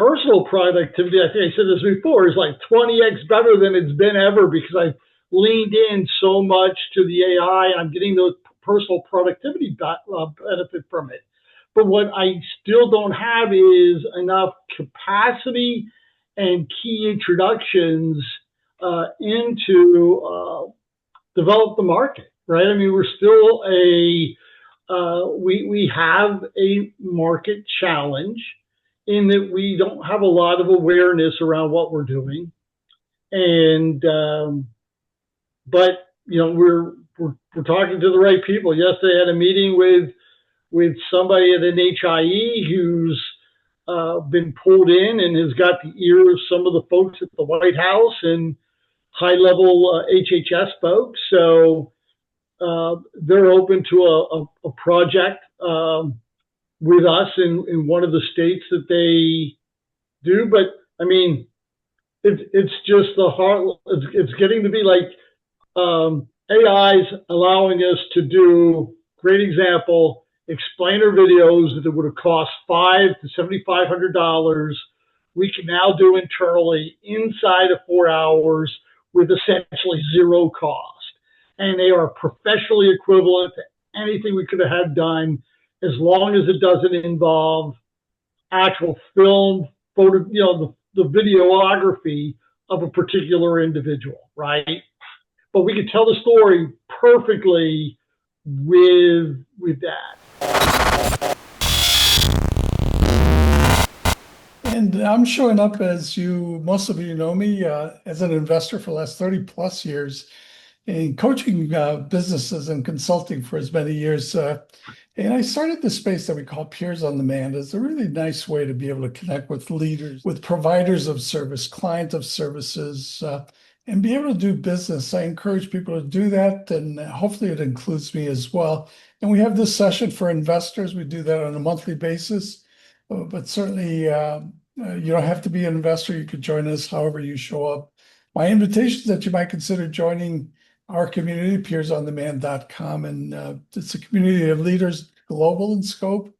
personal productivity, I think I said this before, is like 20x better than it's been ever because I've leaned in so much to the AI and I'm getting those personal productivity benefit from it. But what I still don't have is enough capacity and key introductions into develop the market, right? I mean, we're still we have a market challenge in that we don't have a lot of awareness around what we're doing, and but we're talking to the right people. Yesterday, I had a meeting with somebody at an HIE who's been pulled in and has got the ear of some of the folks at the White House and high level HHS folks. So they're open to a project with us in one of the states that they do. But I mean, it's just the heart. It's getting to be like AI's allowing us to do. Great example. Explainer videos that would have cost $500 to $7,500. We can now do internally inside of 4 hours with essentially zero cost. And they are professionally equivalent to anything we could have had done as long as it doesn't involve actual film, photo, the videography of a particular individual, right? But we could tell the story perfectly with that. And I'm showing up as most of you know me, as an investor for the last 30 plus years in coaching businesses and consulting for as many years. And I started the space that we call Peers on Demand as a really nice way to be able to connect with leaders, with providers of service, client of services, and be able to do business. I encourage people to do that, and hopefully it includes me as well. And we have this session for investors. We do that on a monthly basis, but certainly you don't have to be an investor. You could join us however you show up. My invitation is that you might consider joining our community, peersondemand.com. And it's a community of leaders, global in scope,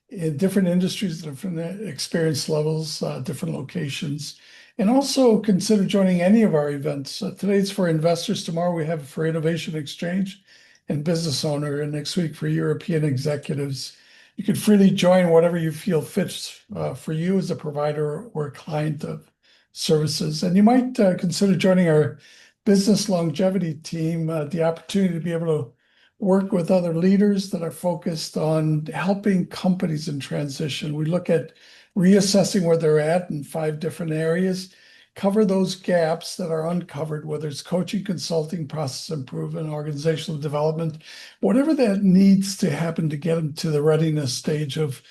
in different industries, different experience levels, different locations. And also consider joining any of our events. Today's for investors. Tomorrow we have for Innovation Exchange and Business Owner, and next week for European executives. You can freely join whatever you feel fits for you as a provider or a client of services. And you might consider joining our business longevity team, the opportunity to be able to work with other leaders that are focused on helping companies in transition. We look at reassessing where they're at in 5 different areas, cover those gaps that are uncovered, whether it's coaching, consulting, process improvement, organizational development, whatever that needs to happen to get them to the readiness stage of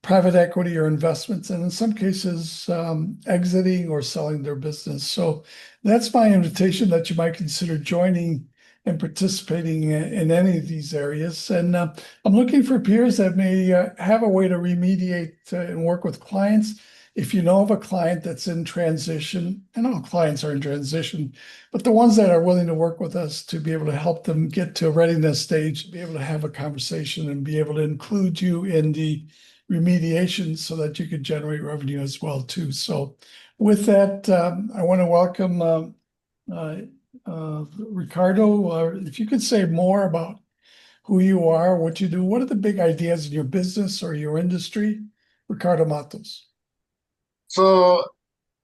private equity or investments, and in some cases, exiting or selling their business. So that's my invitation that you might consider joining and participating in any of these areas. And I'm looking for peers that may have a way to remediate and work with clients. If you know of a client that's in transition, and all clients are in transition, but the ones that are willing to work with us to be able to help them get to a readiness stage, be able to have a conversation and be able to include you in the remediation so that you could generate revenue as well too. So with that, I want to welcome Ricardo. If you could say more about who you are, what you do, what are the big ideas in your business or your industry? Ricardo Matos. So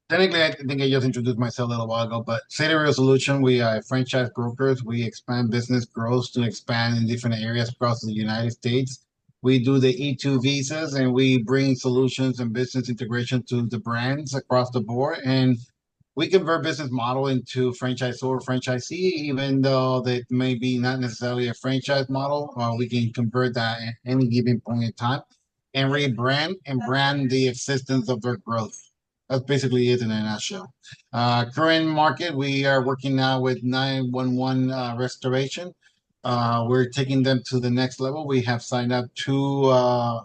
technically, I think I just introduced myself a little while ago, but Real Solution, we are franchise brokers. We expand business growth to expand in different areas across the United States. We do the E2 visas, and we bring solutions and business integration to the brands across the board. And we convert business model into franchisor or franchisee, even though that may be not necessarily a franchise model. We can convert that at any given point in time and rebrand and brand the existence of their growth. That's basically it in a nutshell. Current market, we are working now with 911 restoration. We're taking them to the next level. We have signed up 2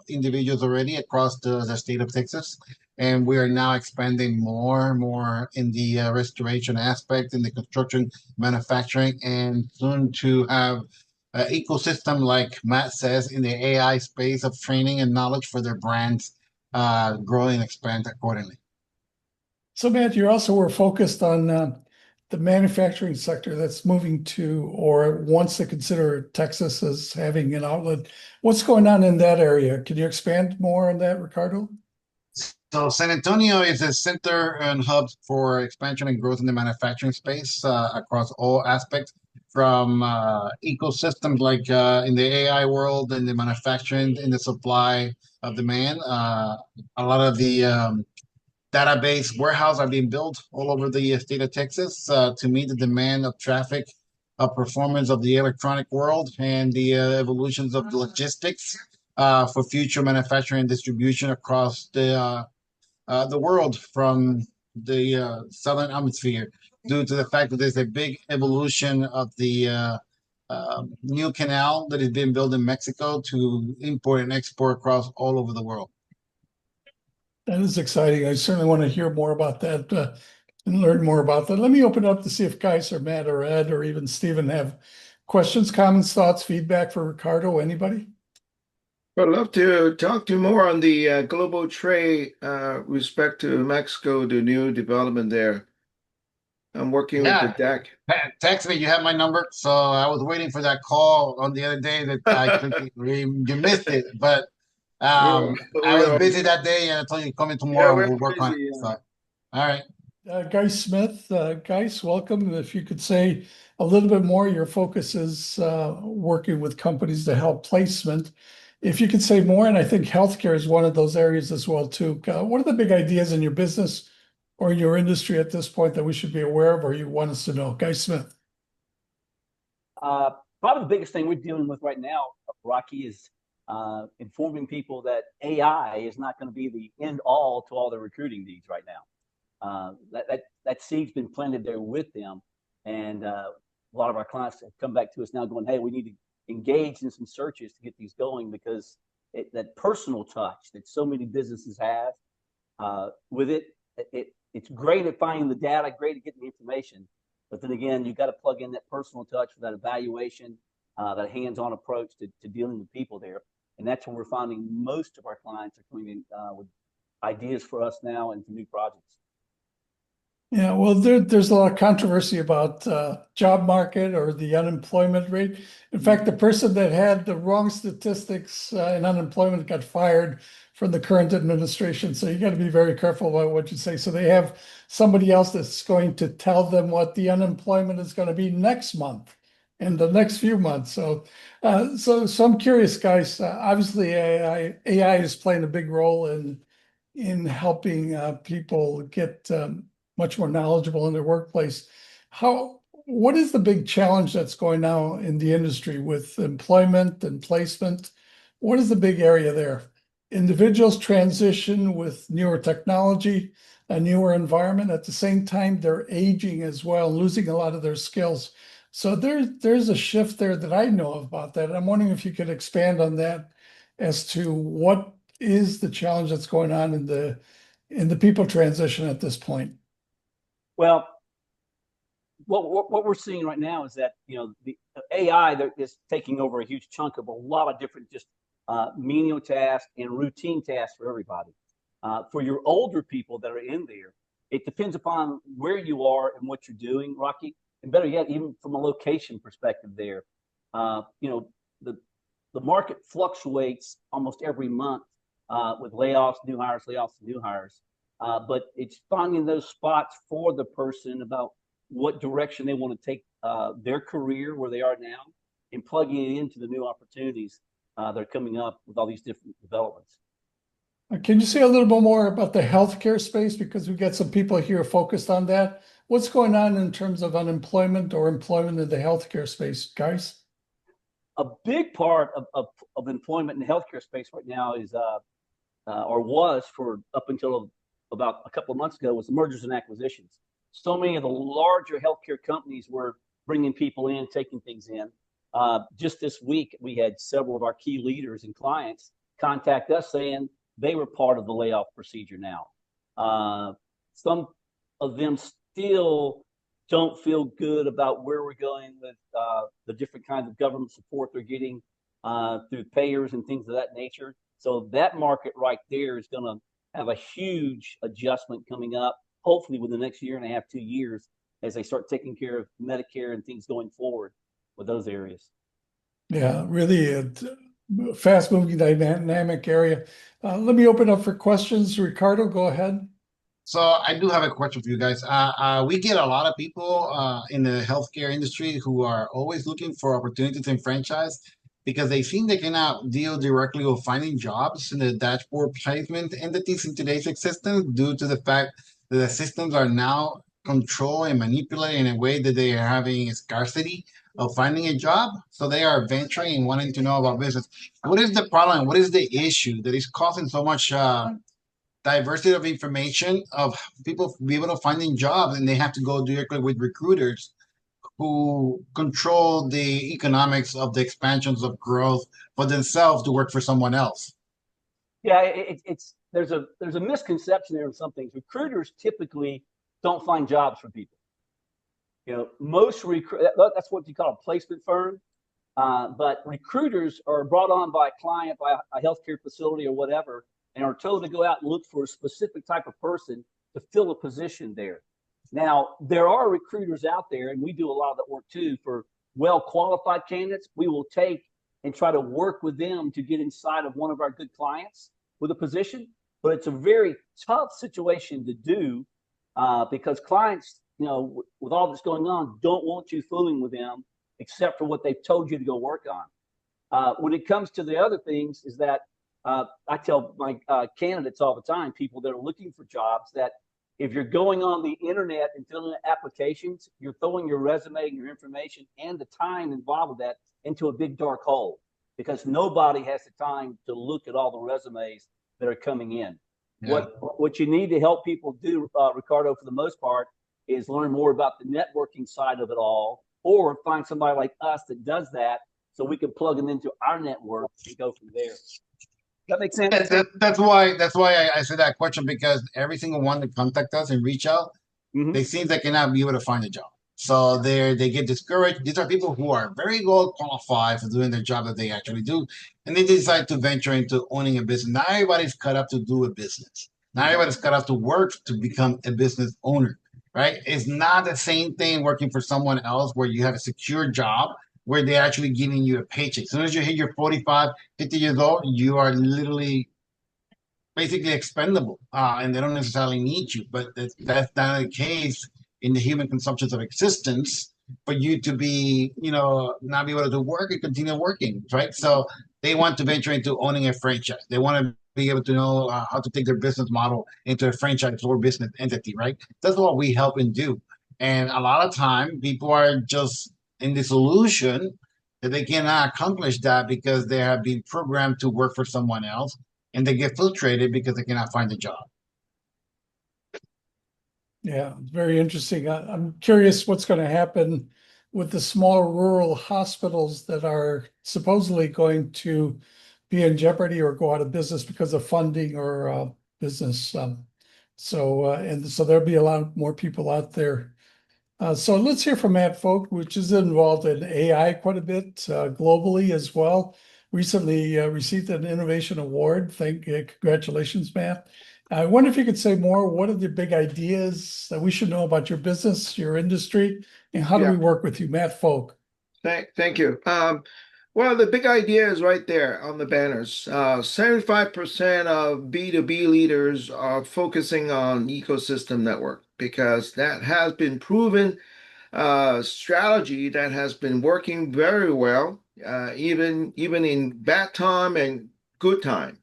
individuals already across the state of Texas, and we are now expanding more and more in the restoration aspect, in the construction, manufacturing, and soon to have ecosystem, like Matt says, in the AI space of training and knowledge for their brands grow and expand accordingly. So, Matt, you also were focused on the manufacturing sector that's moving to or wants to consider Texas as having an outlet. What's going on in that area? Can you expand more on that, Ricardo? So San Antonio is a center and hub for expansion and growth in the manufacturing space across all aspects, from ecosystems like in the AI world, in the manufacturing, in the supply of demand. A lot of the database warehouse are being built all over the state of Texas to meet the demand of traffic, of performance of the electronic world, and the evolutions of the logistics for future manufacturing and distribution across the world from the southern hemisphere due to the fact that there's a big evolution of the new canal that is being built in Mexico to import and export across all over the world. That is exciting. I certainly want to hear more about that and learn more about that. Let me open up to see if Guys or Matt or Ed or even Stephen have questions, comments, thoughts, feedback for Ricardo. Anybody? I'd love to talk to you more on the global trade respect to Mexico, the new development there. I'm working with the Yeah, deck. text me. You have my number, so I was waiting for that call on the other day that I think you missed it, but I We was are, busy that day, and I told you come in yeah, tomorrow and we're we'll work on it. busy. So, all right. Guys Smith, Guys, welcome. If you could say a little bit more, your focus is working with companies to help placement. If you could say more, and I think healthcare is one of those areas as well too. What are the big ideas in your business or in your industry at this point that we should be aware of or you want us to know? Guys Smith. Uh, Probably the biggest thing we're dealing with right now, Rocky, is informing people that AI is not going to be the end all to all their recruiting needs right now. That seed's been planted there with them, and a lot of our clients have come back to us now, going, "Hey, we need to engage in some searches to get these going because that personal touch that so many businesses have with it's great at finding the data, great at getting the information, but then again, you've got to plug in that personal touch for that evaluation, that hands-on approach to dealing with people there, and that's when we're finding most of our clients are coming in with ideas for us now and for new projects. Yeah, well, there's a lot of controversy about job market or the unemployment rate. In fact, the person that had the wrong statistics in unemployment got fired from the current administration. So you got to be very careful about what you say. So they have somebody else that's going to tell them what the unemployment is going to be next month and the next few months. So I'm curious, guys. Obviously, AI is playing a big role in helping people get much more knowledgeable in their workplace. What is the big challenge that's going now in the industry with employment and placement? What is the big area there? Individuals transition with newer technology, a newer environment. At the same time, they're aging as well, losing a lot of their skills. So there's a shift there that I know about that. I'm wondering if you could expand on that as to what is the challenge that's going on in the people transition at this point. Well, what we're seeing right now is that the AI that is taking over a huge chunk of a lot of different just menial tasks and routine tasks for everybody. For your older people that are in there, it depends upon where you are and what you're doing, Rocky, and better yet, even from a location perspective. There, the market fluctuates almost every month with layoffs, new hires, layoffs, new hires. But it's finding those spots for the person about what direction they want to take their career where they are now and plugging it into the new opportunities that are coming up with all these different developments. Can you say a little bit more about the healthcare space? Because we got some people here focused on that. What's going on in terms of unemployment or employment in the healthcare space, guys? A big part of employment in the healthcare space right now is, or was for up until about a couple of months ago, was mergers and acquisitions. So many of the larger healthcare companies were bringing people in, taking things in. Just this week, we had several of our key leaders and clients contact us saying they were part of the layoff procedure now. Some of them still don't feel good about where we're going with the different kinds of government support they're getting through payers and things of that nature. So that market right there is going to have a huge adjustment coming up, hopefully within the next year and a half, 2 years, as they start taking care of Medicare and things going forward with those areas. Yeah, really a fast moving dynamic area. Let me open up for questions. Ricardo, go ahead. So I do have a question for you guys. We get a lot of people in the healthcare industry who are always looking for opportunities in franchise because they think they cannot deal directly with finding jobs in the dashboard placement entities in today's existence due to the fact that the systems are now controlled and manipulated in a way that they are having a scarcity of finding a job. So they are venturing and wanting to know about business. What is the problem? What is the issue that is causing so much diversity of information of people be able to finding jobs and they have to go directly with recruiters who control the economics of the expansions of growth for themselves to work for someone else? Yeah, it's there's a misconception there of some things. Recruiters typically don't find jobs for people. Most that's what you call a placement firm. But recruiters are brought on by a client, by a healthcare facility or whatever, and are told to go out and look for a specific type of person to fill a position there. Now, there are recruiters out there, and we do a lot of that work too, for well qualified candidates. We will take and try to work with them to get inside of one of our good clients with a position. But it's a very tough situation to do because clients, with all that's going on, don't want you fooling with them except for what they've told you to go work on. When it comes to the other things, is that I tell my candidates all the time, people that are looking for jobs, that if you're going on the internet and filling out applications, you're throwing your resume and your information and the time involved with that into a big dark hole because nobody has the time to look at all the resumes that are coming in. Yeah. What you need to help people do, Ricardo, for the most part, is learn more about the networking side of it all, or find somebody like us that does that so we can plug them into our network and go from there. That makes sense. That's why I said that question, because every single one that contact us and reach out, they seem they cannot be able to find a job. So they get discouraged. These are people who are very well qualified for doing the job that they actually do. And they decide to venture into owning a business. Not everybody's cut up to do a business. Not everybody's cut up to work to become a business owner, right? It's not the same thing working for someone else where you have a secure job where they're actually giving you a paycheck. As soon as you hit your 45, 50 years old, you are literally basically expendable, and they don't necessarily need you. But that's not the case in the human consumptions of existence for you to be, not be able to work and continue working, right? So they want to venture into owning a franchise. They want to be able to know how to take their business model into a franchise or business entity, right? That's what we help and do. And a lot of time, people are just in this illusion that they cannot accomplish that because they have been programmed to work for someone else, and they get filtrated because they cannot find a job. Yeah, very interesting. I'm curious what's going to happen with the small rural hospitals that are supposedly going to be in jeopardy or go out of business because of funding or business. So there'll be a lot more people out there. So let's hear from Matt Folk, which is involved in AI quite a bit globally as well. Recently received an innovation award. Congratulations, Matt. I wonder if you could say more. What are the big ideas that we should know about your business, your industry, and how do we work with you, Matt Folk? Thank you. Well, the big idea is right there on the banners. 75% of B2B leaders are focusing on ecosystem network because that has been proven strategy that has been working very well, even in bad time and good time.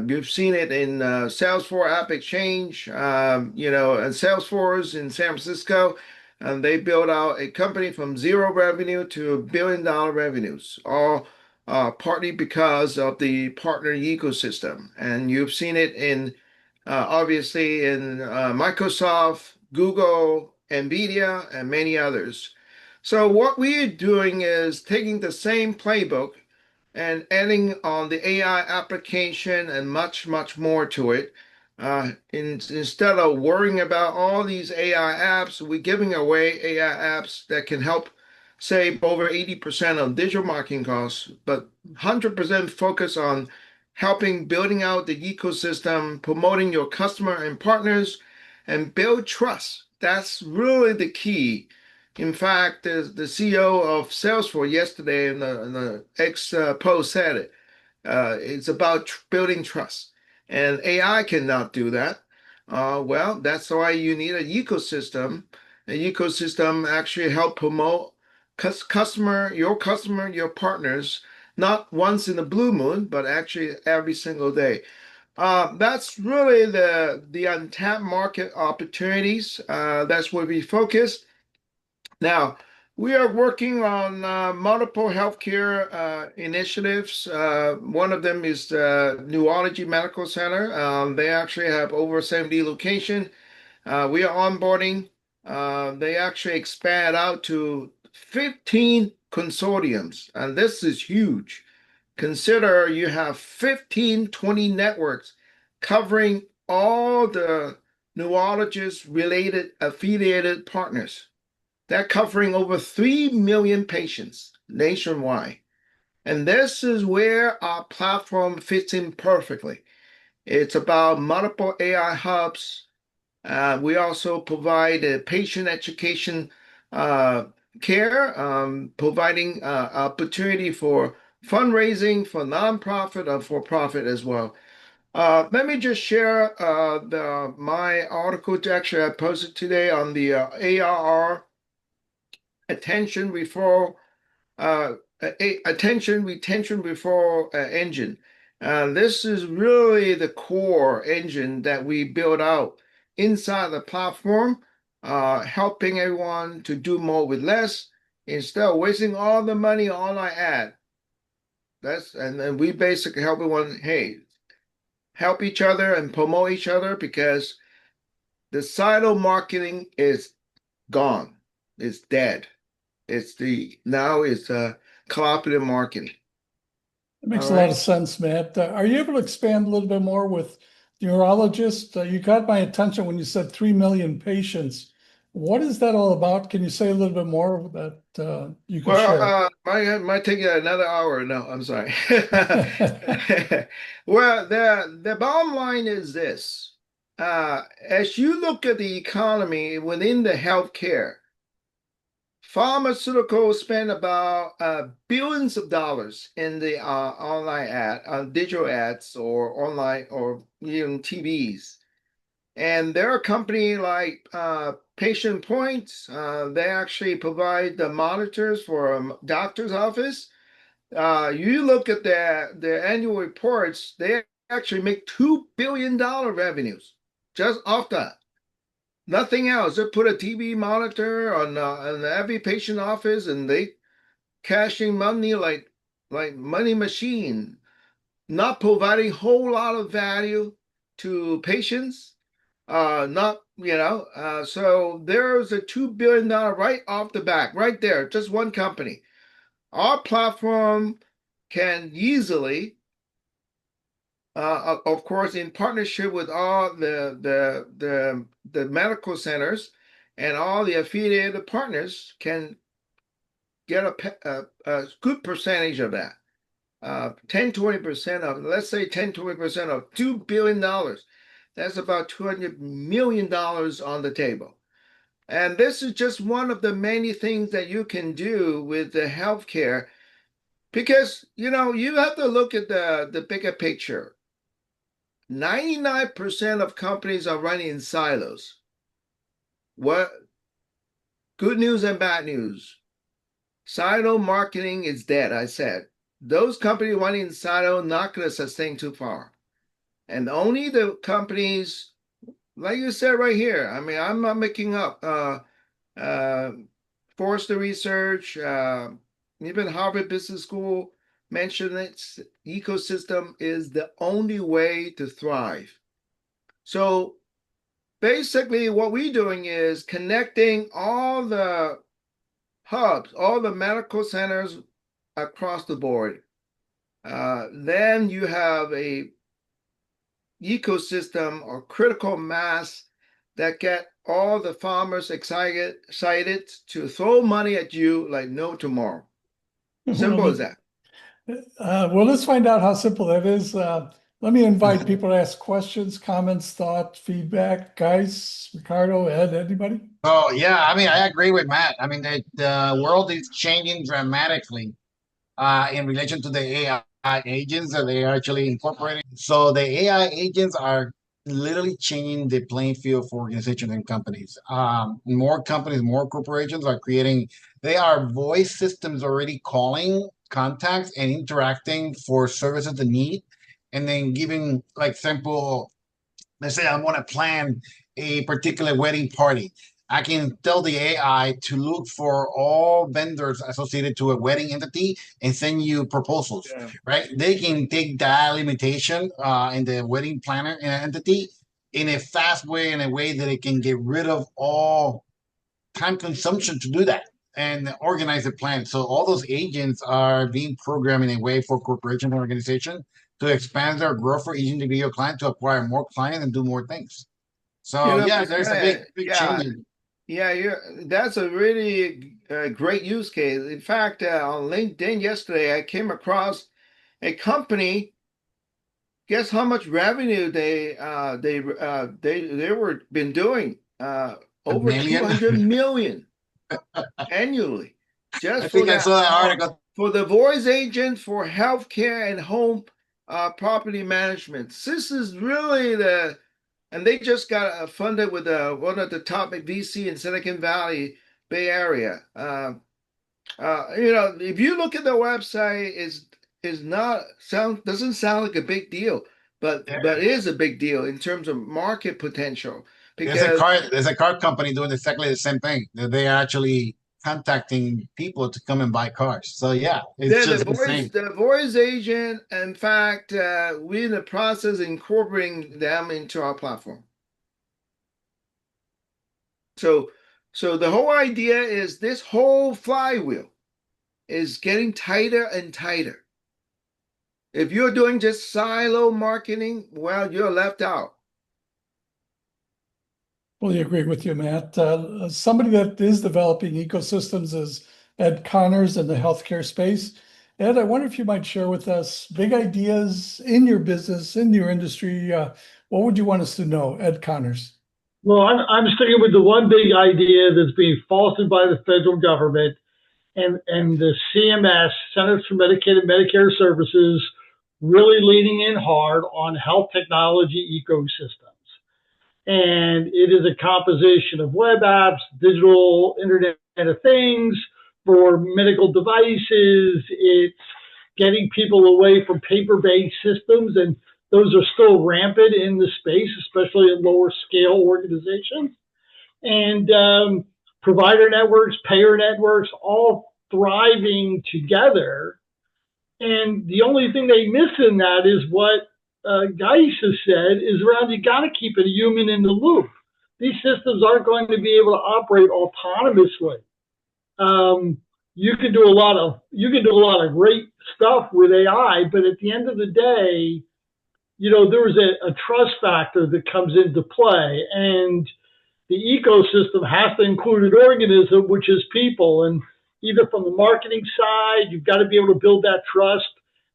You've seen it in Salesforce App Exchange, and Salesforce in San Francisco. And they built out a company from zero revenue to $1 billion revenues, all partly because of the partner ecosystem. And you've seen it in obviously in Microsoft, Google, NVIDIA, and many others. So what we are doing is taking the same playbook and adding on the AI application and much, much more to it. Instead of worrying about all these AI apps, we're giving away AI apps that can help save over 80% of digital marketing costs, but 100% focus on helping building out the ecosystem, promoting your customer and partners, and build trust. That's really the key. In fact, the CEO of Salesforce yesterday in the X post said it. It's about building trust, and AI cannot do that. Well, that's why you need an ecosystem. An ecosystem actually help promote customer, your partners, not once in a blue moon, but actually every single day. That's really the untapped market opportunities. That's where we focus. Now, we are working on multiple healthcare initiatives. One of them is the Neurology Medical Center. They actually have over 70 locations. We are onboarding. They actually expand out to 15 consortiums, and this is huge. Consider you have 15, 20 networks covering all the neurologist related affiliated partners. They're covering over 3 million patients nationwide. And this is where our platform fits in perfectly. It's about multiple AI hubs. We also provide patient education care, providing opportunity for fundraising for nonprofit or for profit as well. Let me just share my article actually I posted today on the ARR attention referral attention retention referral engine. This is really the core engine that we build out inside the platform, helping everyone to do more with less instead of wasting all the money on online ad. And then we basically help everyone, hey, help each other and promote each other because the silo marketing is gone. It's dead. Now it's cooperative marketing. It makes All a lot right. of sense, Matt. Are you able to expand a little bit more with neurologists? You got my attention when you said 3 million patients. What is that all about? Can you say a little bit more that you can share? Well, might take you another hour. No, I'm sorry. Well, the bottom line is this. As you look at the economy within the healthcare, pharmaceuticals spend about billions of dollars in the online digital ads or online or even TVs. And there are companies like Patient Point. They actually provide the monitors for a doctor's office. You look at their annual reports, they actually make $2 billion revenues just off that. Nothing else. They put a TV monitor on every patient office, and they cashing money like money machine, not providing whole lot of value to patients. Not so there's a $2 billion right off the back, right there, just one company. Our platform can easily of course, in partnership with all the medical centers and all the affiliated partners, can get a good percentage of that. 10, 20% of, let's say 10, 20% of $2 billion. That's about $200 million on the table. And this is just one of the many things that you can do with the healthcare because, you have to look at the bigger picture. 99% of companies are running in silos. What good news and bad news? Silo marketing is dead, I said. Those companies running in silo not going to sustain too far. And only the companies, like you said right here, I mean, I'm not making up. Forrester Research, even Harvard Business School mentioned it. Ecosystem is the only way to thrive. So basically, what we're doing is connecting all the hubs, all the medical centers across the board. Then you have a ecosystem or critical mass that get all the farmers excited to throw money at you like no tomorrow. Simple as that. Well, let's find out how simple that is. Let me invite people to ask questions, comments, thoughts, feedback. Guys, Ricardo, Ed, anybody? Oh yeah, I mean I agree with Matt. I mean the world is changing dramatically in relation to the AI agents that they are actually incorporating. So the AI agents are literally changing the playing field for organizations and companies. More companies, more corporations are creating. They are voice systems already calling contacts and interacting for services they need, and then giving like simple, let's say I want to plan a particular wedding party. I can tell the AI to look for all vendors associated to a wedding entity and send you proposals, Yeah. right? They can take that limitation in the wedding planner entity in a fast way, in a way that it can get rid of all time consumption to do that and organize the plan. So all those agents are being programmed in a way for corporation and organization to expand their growth for each individual client to acquire more clients and do more things. So yeah, there's a big change. That's a really great use case. In fact, on LinkedIn yesterday, I came across a company. Guess how much revenue they were been doing? A Over million. 200 million annually, I just for think I that, saw that article. for the voice agent for healthcare and home property management. This is really and they just got funded with one of the top VC in Silicon Valley Bay Area. If you look at the website, is not sound doesn't sound like a big deal, but it is a big deal in terms of market potential because There's a car company doing exactly the same thing. They are actually contacting people to come and buy cars. So yeah, it's then just the same. the voice agent, in fact, we're in the process of incorporating them into our platform. So so the whole idea is this whole flywheel is getting tighter and tighter. If you're doing just silo marketing, well, you're left out. Fully agree with you, Matt. Somebody that is developing ecosystems is Ed Connors in the healthcare space. Ed, I wonder if you might share with us big ideas in your business, in your industry. What would you want us to know, Ed Connors? Well, I'm sticking with the one big idea that's being fostered by the federal government and the CMS, Centers for Medicaid and Medicare Services, really leaning in hard on health technology ecosystems. And it is a composition of web apps, digital Internet of Things for medical devices. It's getting people away from paper-based systems, and those are still rampant in the space, especially in lower scale organizations. And provider networks, payer networks, all thriving together. And the only thing they miss in that is what Geis has said is around you got to keep a human in the loop. These systems aren't going to be able to operate autonomously. You can do a lot of great stuff with AI, but at the end of the day, there is a trust factor that comes into play, and the ecosystem has to include an organism, which is people. And either from the marketing side, you've got to be able to build that trust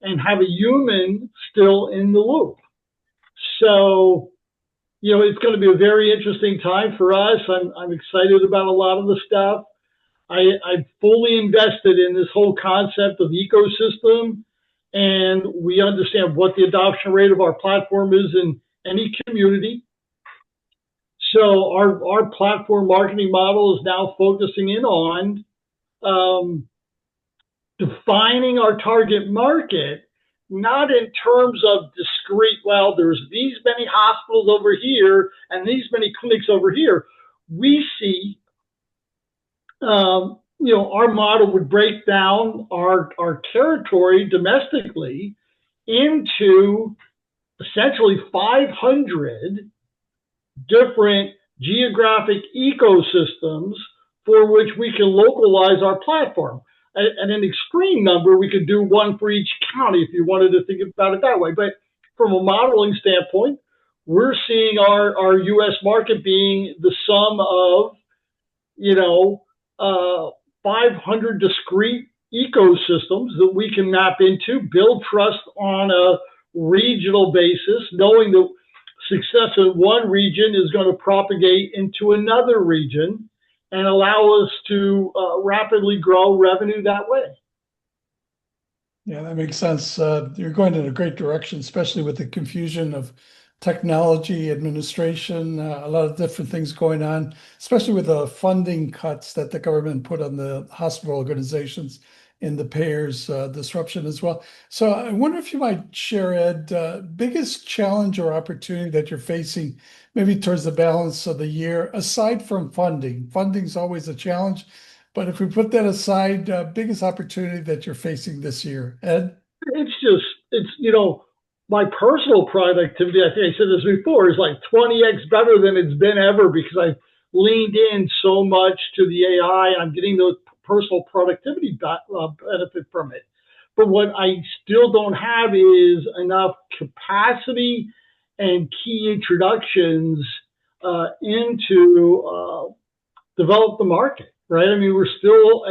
and have a human still in the loop. So, it's going to be a very interesting time for us. I'm excited about a lot of the stuff. I'm fully invested in this whole concept of ecosystem, and we understand what the adoption rate of our platform is in any community. So our platform marketing model is now focusing in on defining our target market, not in terms of discrete, well, there's these many hospitals over here and these many clinics over here. We see, our model would break down our territory domestically into essentially 500 different geographic ecosystems for which we can localize our platform. At an extreme number, we could do one for each county if you wanted to think about it that way. But from a modeling standpoint, we're seeing our U.S. market being the sum of, 500 discrete ecosystems that we can map into, build trust on a regional basis, knowing that success in one region is going to propagate into another region and allow us to rapidly grow revenue that way. Yeah, that makes sense. You're going in a great direction, especially with the confusion of technology, administration, a lot of different things going on, especially with the funding cuts that the government put on the hospital organizations and the payers disruption as well. So I wonder if you might share, Ed, biggest challenge or opportunity that you're facing maybe towards the balance of the year, aside from funding. Funding's always a challenge, but if we put that aside, biggest opportunity that you're facing this year, Ed? It's my personal productivity, I think I said this before, is like 20x better than it's been ever because I've leaned in so much to the AI and I'm getting those personal productivity benefit from it. But what I still don't have is enough capacity and key introductions into develop the market, right? I mean, we're still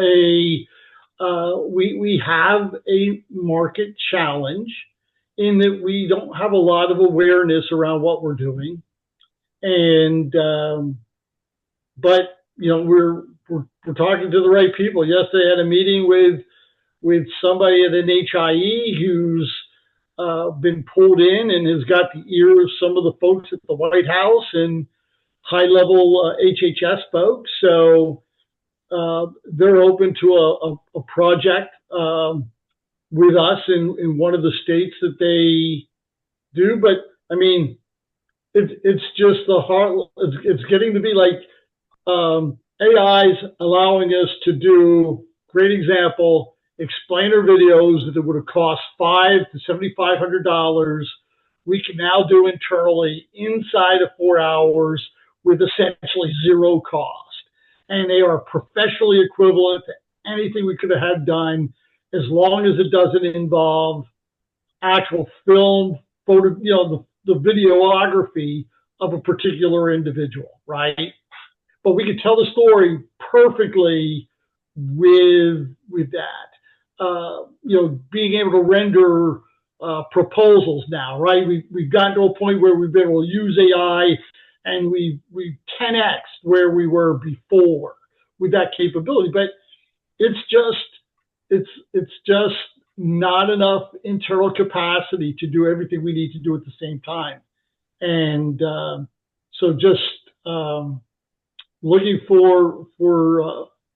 we have a market challenge in that we don't have a lot of awareness around what we're doing, and but we're talking to the right people. Yesterday, I had a meeting with somebody at an HIE who's been pulled in and has got the ear of some of the folks at the White House and high level HHS folks. So they're open to a project with us in one of the states that they do. But I mean, it's just the heart. It's getting to be like AI's allowing us to do, great example, explainer videos that would have cost $500 to $7,500. We can now do internally inside of 4 hours with essentially zero cost. And they are professionally equivalent to anything we could have had done, as long as it doesn't involve actual film, photo, the videography of a particular individual, right? But we could tell the story perfectly with that. Being able to render proposals now, right? We've gotten to a point where we've been able to use AI, and we've 10x where we were before with that capability. But it's just not enough internal capacity to do everything we need to do at the same time. And so just looking for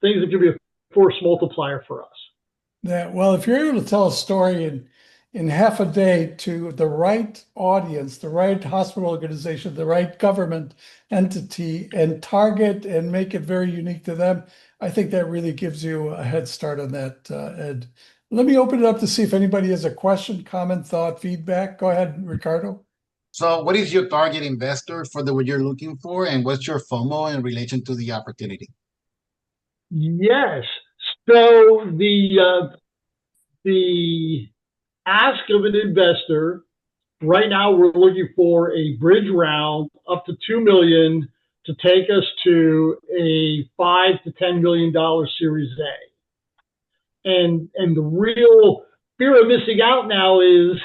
things that can be a force multiplier for us. Yeah, well, if you're able to tell a story in half a day to the right audience, the right hospital organization, the right government entity, and target and make it very unique to them, I think that really gives you a head start on that, Ed. Let me open it up to see if anybody has a question, comment, thought, feedback. Go ahead, Ricardo. So what is your target investor for what you're looking for, and what's your FOMO in relation to the opportunity? Yes. So the ask of an investor right now, we're looking for a bridge round up to $2 million to take us to a $5 to $10 million Series A. And the real fear of missing out now is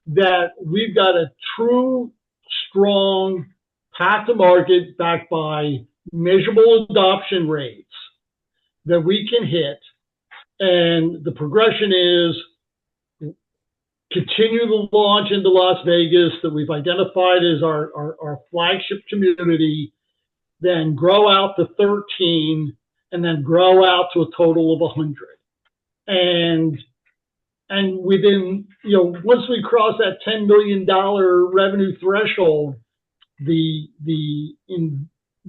that we've got a true, strong path to market backed by measurable adoption rates that we can hit. And the progression is continue the launch into Las Vegas that we've identified as our flagship community, then grow out to 13, and then grow out to a total of 100. And within, once we cross that $10 million revenue threshold, the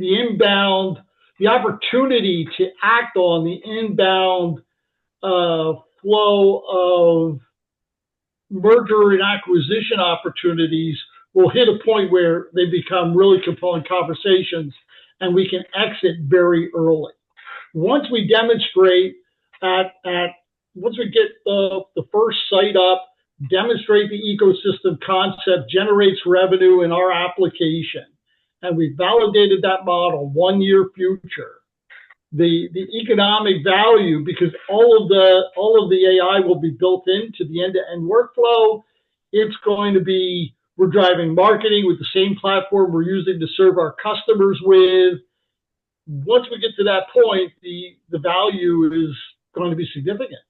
inbound, the opportunity to act on the inbound flow of merger and acquisition opportunities will hit a point where they become really compelling conversations, and we can exit very early. Once we demonstrate once we get the first site up, demonstrate the ecosystem concept generates revenue in our application, and we validated that model 1 year future, the economic value, because all of the AI will be built into the end-to-end workflow. It's going to be, we're driving marketing with the same platform we're using to serve our customers with. Once we get to that point, the value is going to be significant.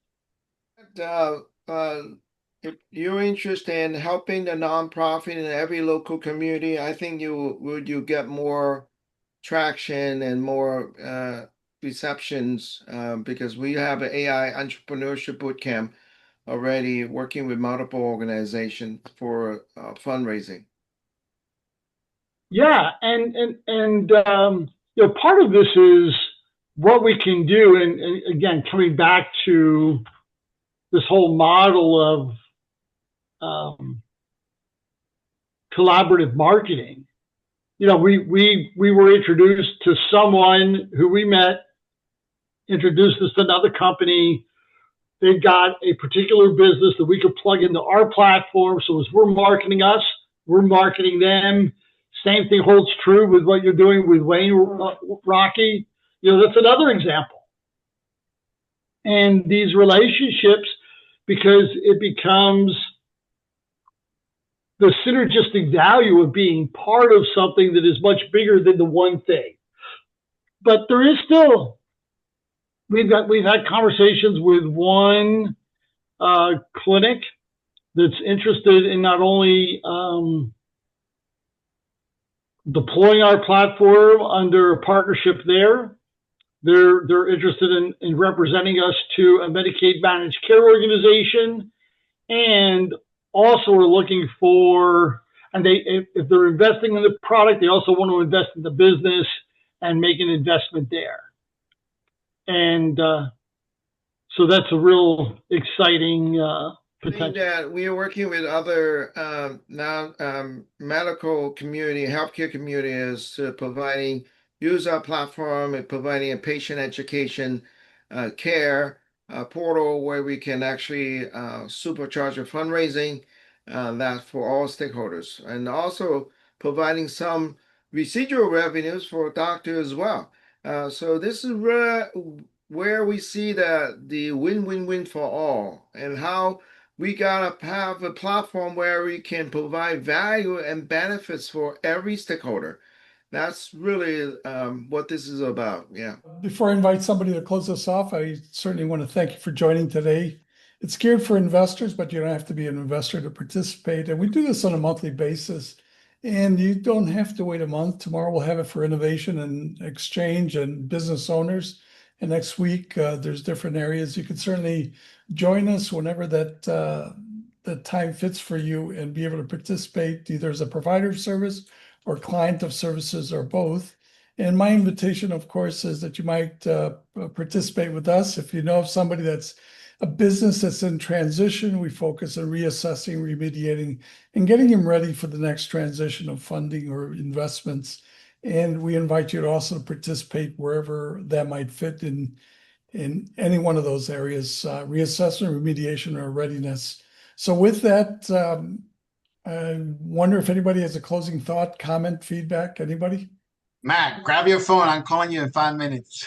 If you're interested in helping the nonprofit in every local community, I think you get more traction and more receptions because we have an AI entrepreneurship bootcamp already working with multiple organizations for fundraising. Yeah, and part of this is what we can do, and again, coming back to this whole model of collaborative marketing. We were introduced to someone who we met, introduced us to another company. They've got a particular business that we could plug into our platform. So as we're marketing us, we're marketing them. Same thing holds true with what you're doing with Wayne, Rocky. That's another example. And these relationships, because it becomes the synergistic value of being part of something that is much bigger than the one thing. But there is still, we've had conversations with one clinic that's interested in not only deploying our platform under a partnership there. They're interested in representing us to a Medicaid managed care organization, and also are looking for, and if they're investing in the product, they also want to invest in the business and make an investment there. And so that's a real exciting potential. That we are working with other medical community, healthcare communities, providing use our platform and providing a patient education care portal where we can actually supercharge our fundraising that for all stakeholders, and also providing some residual revenues for doctors as well. So this is where we see the win-win-win for all, and how we gotta have a platform where we can provide value and benefits for every stakeholder. That's really what this is about. Yeah. Before I invite somebody to close us off, I certainly want to thank you for joining today. It's geared for investors, but you don't have to be an investor to participate. And we do this on a monthly basis. And you don't have to wait a month. Tomorrow we'll have it for innovation and exchange and business owners. And next week, there's different areas. You can certainly join us whenever that time fits for you and be able to participate either as a provider of service or client of services or both. And my invitation, of course, is that you might participate with us. If you know of somebody that's a business that's in transition, we focus on reassessing, remediating, and getting them ready for the next transition of funding or investments. And we invite you to also participate wherever that might fit in any one of those areas, reassessment, remediation, or readiness. So with that, I wonder if anybody has a closing thought, comment, feedback, anybody? Matt, grab your phone. I'm calling you in 5 minutes.